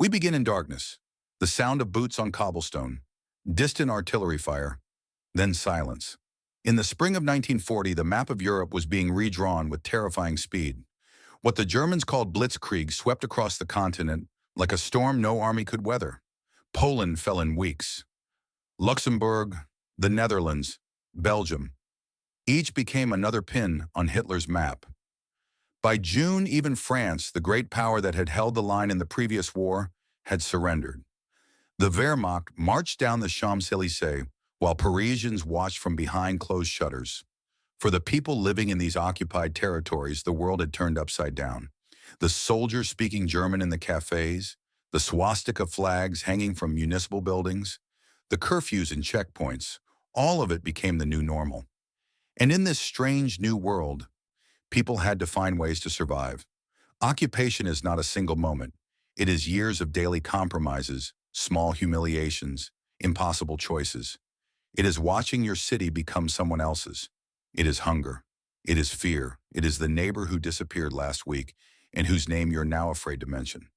We begin in darkness, the sound of boots on cobblestone, distant artillery fire, then silence. In the spring of 1940, the map of Europe was being redrawn with terrifying speed. What the Germans called blitzkrieg swept across the continent like a storm no army could weather. Poland fell in weeks. Luxembourg, the Netherlands, Belgium, each became another pin on Hitler's map. By June, even France, the great power that had held the line in the previous war, had surrendered. The Wehrmacht marched down the Champs-Élysées while Parisians watched from behind closed shutters. For the people living in these occupied territories, the world had turned upside down. The soldiers speaking German in the cafes, the swastika flags hanging from municipal buildings, the curfews and checkpoints, all of it became the new normal. And in this strange new world, people had to find ways to survive. Occupation is not a single moment. It is years of daily compromises, small humiliations, impossible choices. It is watching your city become someone else's. It is hunger. It is fear. It is the neighbor who disappeared last week and whose name you're now afraid to mention.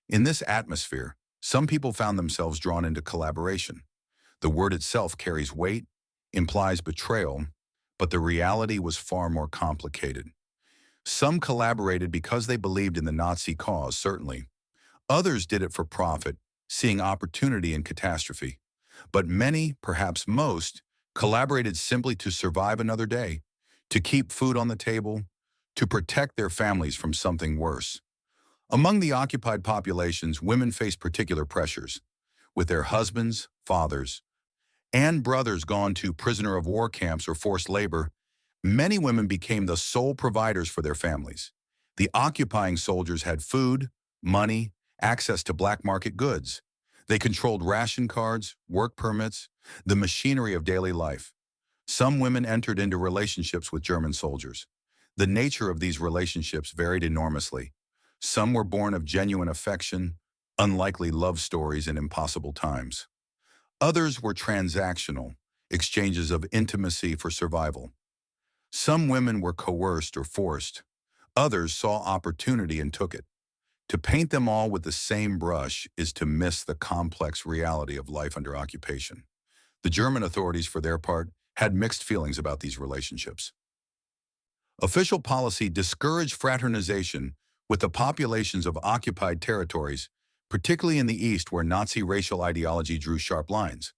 In this atmosphere, some people found themselves drawn into collaboration. The word itself carries weight, implies betrayal, but the reality was far more complicated. Some collaborated because they believed in the Nazi cause, certainly. Others did it for profit, seeing opportunity in catastrophe. But many, perhaps most, collaborated simply to survive another day, to keep food on the table, to protect their families from something worse. Among the occupied populations, women faced particular pressures. With their husbands, fathers, and brothers gone to prisoner of war camps or forced labor, many women became the sole providers for their families. The occupying soldiers had food, money, access to black market goods. They controlled ration cards, work permits, the machinery of daily life. Some women entered into relationships with German soldiers. The nature of these relationships varied enormously. Some were born of genuine affection, unlikely love stories in impossible times. Others were transactional, exchanges of intimacy for survival. Some women were coerced or forced. Others saw opportunity and took it. To paint them all with the same brush is to miss the complex reality of life under occupation. The German authorities, for their part, had mixed feelings about these relationships. Official policy discouraged fraternization with the populations of occupied territories, particularly in the East where Nazi racial ideology drew sharp lines.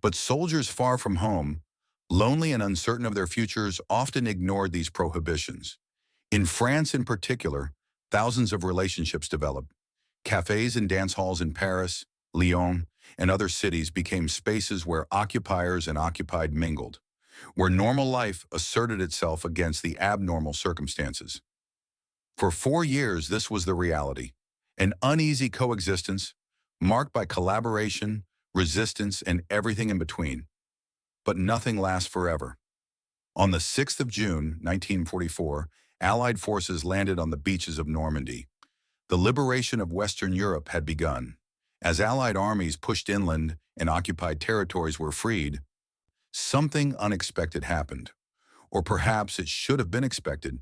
But soldiers far from home, lonely and uncertain of their futures, often ignored these prohibitions. In France in particular, thousands of relationships developed. Cafes and dance halls in Paris, Lyon, and other cities became spaces where occupiers and occupied mingled, where normal life asserted itself against the abnormal circumstances. For 4 years, this was the reality, an uneasy coexistence marked by collaboration, resistance, and everything in between. But nothing lasts forever. On the 6th of June, 1944, Allied forces landed on the beaches of Normandy. The liberation of Western Europe had begun. As Allied armies pushed inland and occupied territories were freed, something unexpected happened. Or perhaps it should have been expected.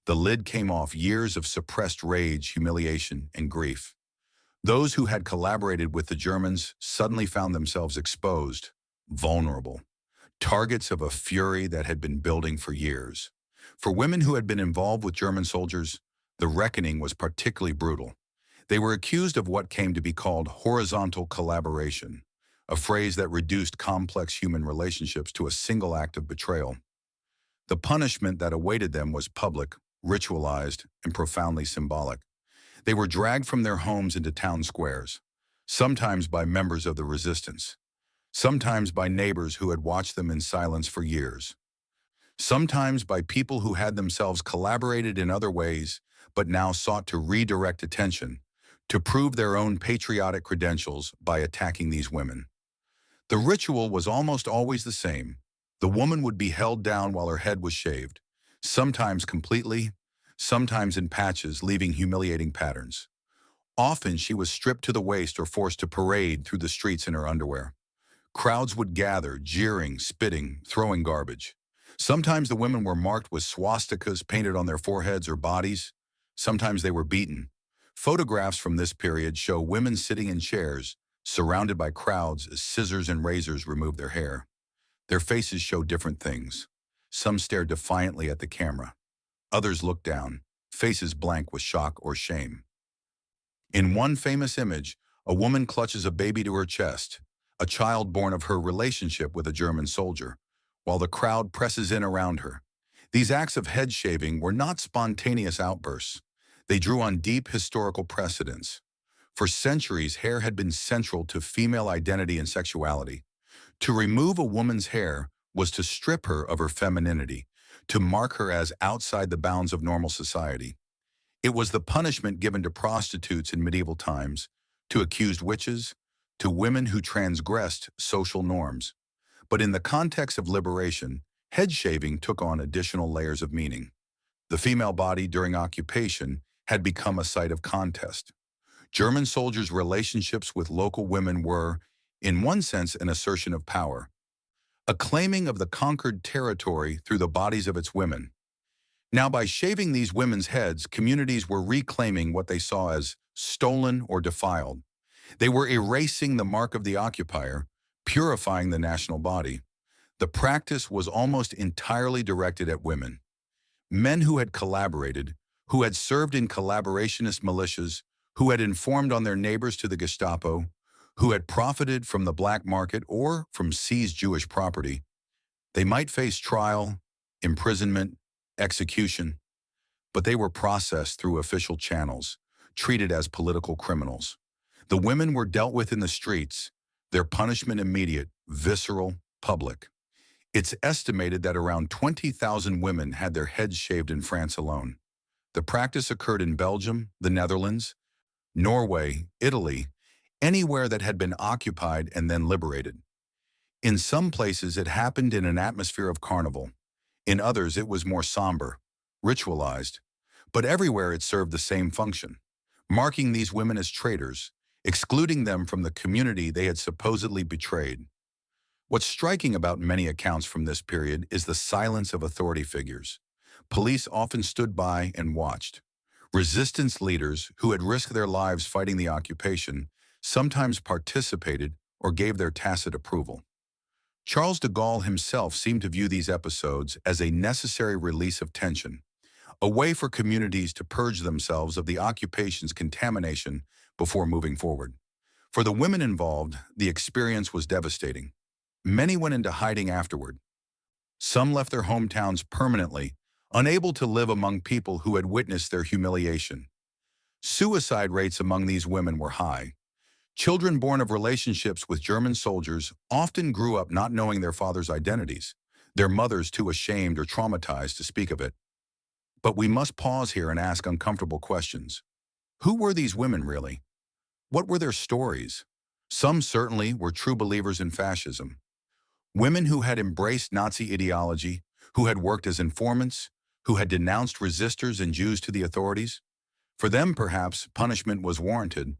The lid came off years of suppressed rage, humiliation, and grief. Those who had collaborated with the Germans suddenly found themselves exposed, vulnerable, targets of a fury that had been building for years. For women who had been involved with German soldiers, the reckoning was particularly brutal. They were accused of what came to be called horizontal collaboration, a phrase that reduced complex human relationships to a single act of betrayal. The punishment that awaited them was public, ritualized, and profoundly symbolic. They were dragged from their homes into town squares, sometimes by members of the resistance, sometimes by neighbors who had watched them in silence for years, sometimes by people who had themselves collaborated in other ways but now sought to redirect attention, to prove their own patriotic credentials by attacking these women. The ritual was almost always the same. The woman would be held down while her head was shaved, sometimes completely, sometimes in patches, leaving humiliating patterns. Often she was stripped to the waist or forced to parade through the streets in her underwear. Crowds would gather, jeering, spitting, throwing garbage. Sometimes the women were marked with swastikas painted on their foreheads or bodies. Sometimes they were beaten. Photographs from this period show women sitting in chairs, surrounded by crowds as scissors and razors remove their hair. Their faces show different things. Some stare defiantly at the camera. Others look down, faces blank with shock or shame. In one famous image, a woman clutches a baby to her chest, a child born of her relationship with a German soldier, while the crowd presses in around her. These acts of head shaving were not spontaneous outbursts. They drew on deep historical precedents. For centuries, hair had been central to female identity and sexuality. To remove a woman's hair was to strip her of her femininity, to mark her as outside the bounds of normal society. It was the punishment given to prostitutes in medieval times, to accused witches, to women who transgressed social norms. But in the context of liberation, head shaving took on additional layers of meaning. The female body during occupation had become a site of contest. German soldiers' relationships with local women were, in one sense, an assertion of power, a claiming of the conquered territory through the bodies of its women. Now, by shaving these women's heads, communities were reclaiming what they saw as stolen or defiled. They were erasing the mark of the occupier, purifying the national body. The practice was almost entirely directed at women. Men who had collaborated, who had served in collaborationist militias, who had informed on their neighbors to the Gestapo, who had profited from the black market or from seized Jewish property. They might face trial, imprisonment, execution, but they were processed through official channels, treated as political criminals. The women were dealt with in the streets, their punishment immediate, visceral, public. It's estimated that around 20,000 women had their heads shaved in France alone. The practice occurred in Belgium, the Netherlands, Norway, Italy, anywhere that had been occupied and then liberated. In some places, it happened in an atmosphere of carnival. In others, it was more somber, ritualized. But everywhere it served the same function, marking these women as traitors, excluding them from the community they had supposedly betrayed. What's striking about many accounts from this period is the silence of authority figures. Police often stood by and watched. Resistance leaders who had risked their lives fighting the occupation sometimes participated or gave their tacit approval. Charles de Gaulle himself seemed to view these episodes as a necessary release of tension, a way for communities to purge themselves of the occupation's contamination before moving forward. For the women involved, the experience was devastating. Many went into hiding afterward. Some left their hometowns permanently, unable to live among people who had witnessed their humiliation. Suicide rates among these women were high. Children born of relationships with German soldiers often grew up not knowing their fathers' identities, their mothers too ashamed or traumatized to speak of it. But we must pause here and ask uncomfortable questions. Who were these women really? What were their stories? Some certainly were true believers in fascism. Women who had embraced Nazi ideology, who had worked as informants, who had denounced resistors and Jews to the authorities. For them, perhaps, punishment was warranted,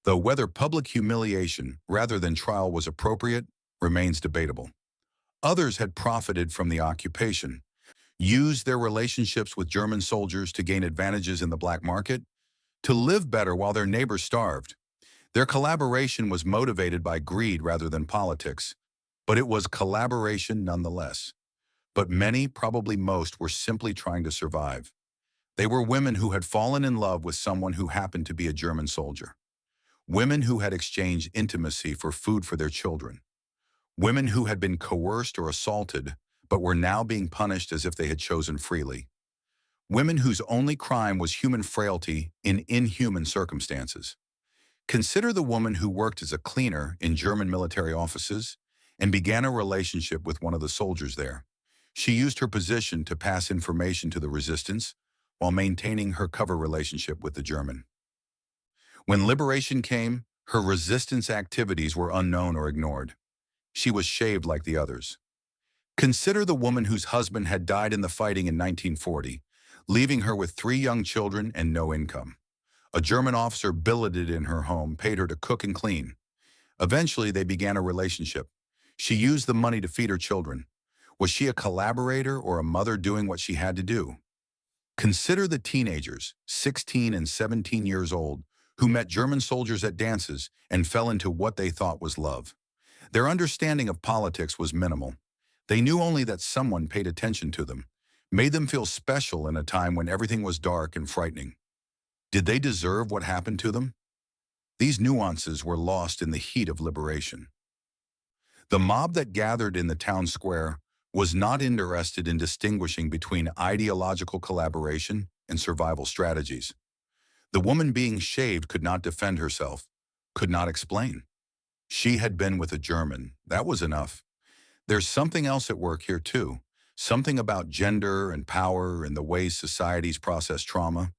though whether public humiliation rather than trial was appropriate remains debatable. Others had profited from the occupation, used their relationships with German soldiers to gain advantages in the black market, to live better while their neighbors starved. Their collaboration was motivated by greed rather than politics, but it was collaboration nonetheless. But many, probably most, were simply trying to survive. They were women who had fallen in love with someone who happened to be a German soldier. Women who had exchanged intimacy for food for their children. Women who had been coerced or assaulted, but were now being punished as if they had chosen freely. Women whose only crime was human frailty in inhuman circumstances. Consider the woman who worked as a cleaner in German military offices and began a relationship with one of the soldiers there. She used her position to pass information to the resistance while maintaining her cover relationship with the German. When liberation came, her resistance activities were unknown or ignored. She was shaved like the others. Consider the woman whose husband had died in the fighting in 1940, leaving her with 3 young children and no income. A German officer billeted in her home, paid her to cook and clean. Eventually, they began a relationship. She used the money to feed her children. Was she a collaborator or a mother doing what she had to do? Consider the teenagers, 16 and 17 years old, who met German soldiers at dances and fell into what they thought was love. Their understanding of politics was minimal. They knew only that someone paid attention to them, made them feel special in a time when everything was dark and frightening. Did they deserve what happened to them? These nuances were lost in the heat of liberation. The mob that gathered in the town square was not interested in distinguishing between ideological collaboration and survival strategies. The woman being shaved could not defend herself, could not explain. She had been with a German. That was enough. There's something else at work here too, something about gender and power and the ways societies process trauma.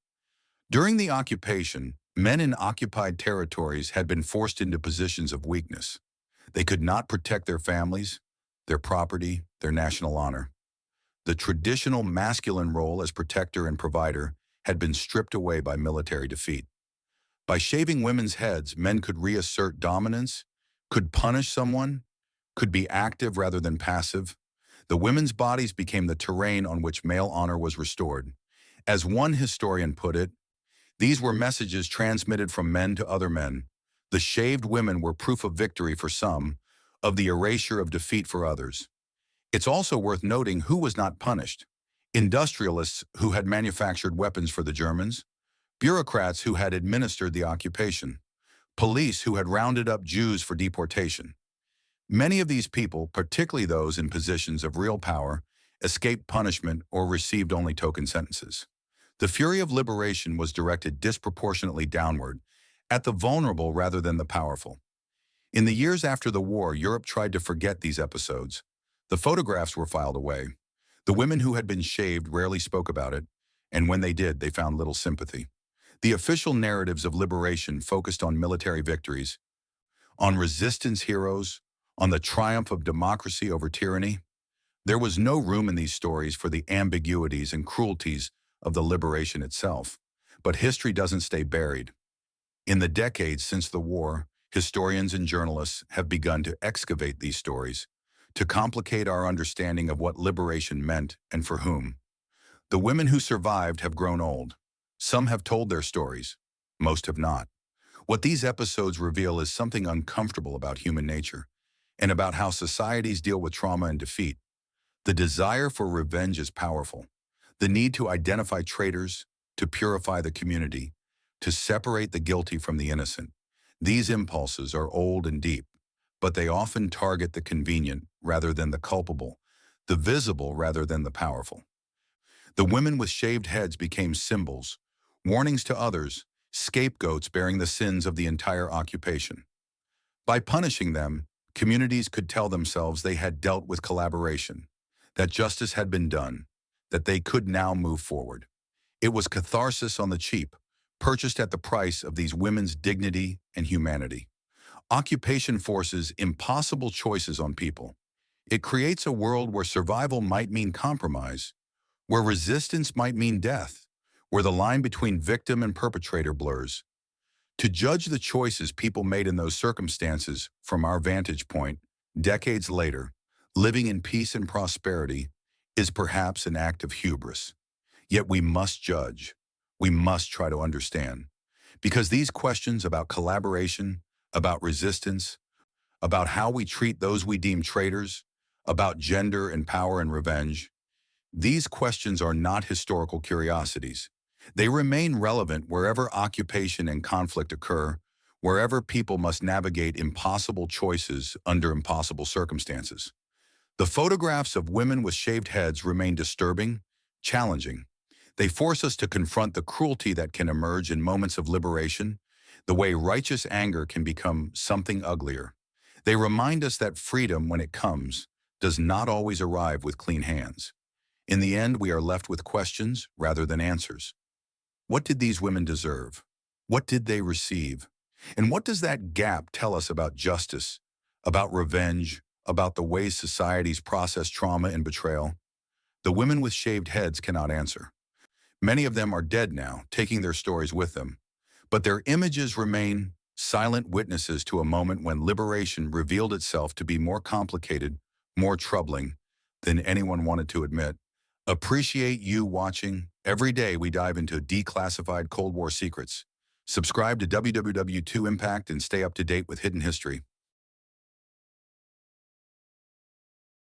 During the occupation, men in occupied territories had been forced into positions of weakness. They could not protect their families, their property, their national honor. The traditional masculine role as protector and provider had been stripped away by military defeat. By shaving women's heads, men could reassert dominance, could punish someone, could be active rather than passive. The women's bodies became the terrain on which male honor was restored. As one historian put it, these were messages transmitted from men to other men. The shaved women were proof of victory for some, of the erasure of defeat for others. It's also worth noting who was not punished. Industrialists who had manufactured weapons for the Germans, bureaucrats who had administered the occupation, police who had rounded up Jews for deportation. Many of these people, particularly those in positions of real power, escaped punishment or received only token sentences. The fury of liberation was directed disproportionately downward, at the vulnerable rather than the powerful. In the years after the war, Europe tried to forget these episodes. The photographs were filed away. The women who had been shaved rarely spoke about it, and when they did, they found little sympathy. The official narratives of liberation focused on military victories, on resistance heroes, on the triumph of democracy over tyranny. There was no room in these stories for the ambiguities and cruelties of the liberation itself. But history doesn't stay buried. In the decades since the war, historians and journalists have begun to excavate these stories, to complicate our understanding of what liberation meant and for whom. The women who survived have grown old. Some have told their stories. Most have not. What these episodes reveal is something uncomfortable about human nature and about how societies deal with trauma and defeat. The desire for revenge is powerful. The need to identify traitors, to purify the community, to separate the guilty from the innocent. These impulses are old and deep, but they often target the convenient rather than the culpable, the visible rather than the powerful. The women with shaved heads became symbols, warnings to others, scapegoats bearing the sins of the entire occupation. By punishing them, communities could tell themselves they had dealt with collaboration, that justice had been done, that they could now move forward. It was catharsis on the cheap, purchased at the price of these women's dignity and humanity. Occupation forces impossible choices on people. It creates a world where survival might mean compromise, where resistance might mean death, where the line between victim and perpetrator blurs. To judge the choices people made in those circumstances from our vantage point, decades later, living in peace and prosperity, is perhaps an act of hubris. Yet we must judge. We must try to understand. Because these questions about collaboration, about resistance, about how we treat those we deem traitors, about gender and power and revenge, these questions are not historical curiosities. They remain relevant wherever occupation and conflict occur, wherever people must navigate impossible choices under impossible circumstances. The photographs of women with shaved heads remain disturbing, challenging. They force us to confront the cruelty that can emerge in moments of liberation, the way righteous anger can become something uglier. They remind us that freedom, when it comes, does not always arrive with clean hands. In the end, we are left with questions rather than answers. What did these women deserve? What did they receive? And what does that gap tell us about justice, about revenge, about the ways societies process trauma and betrayal? The women with shaved heads cannot answer. Many of them are dead now, taking their stories with them. But their images remain silent witnesses to a moment when liberation revealed itself to be more complicated, more troubling than anyone wanted to admit. Appreciate you watching. Every day we dive into declassified Cold War secrets. Subscribe to WWII Impact and stay up to date with hidden history.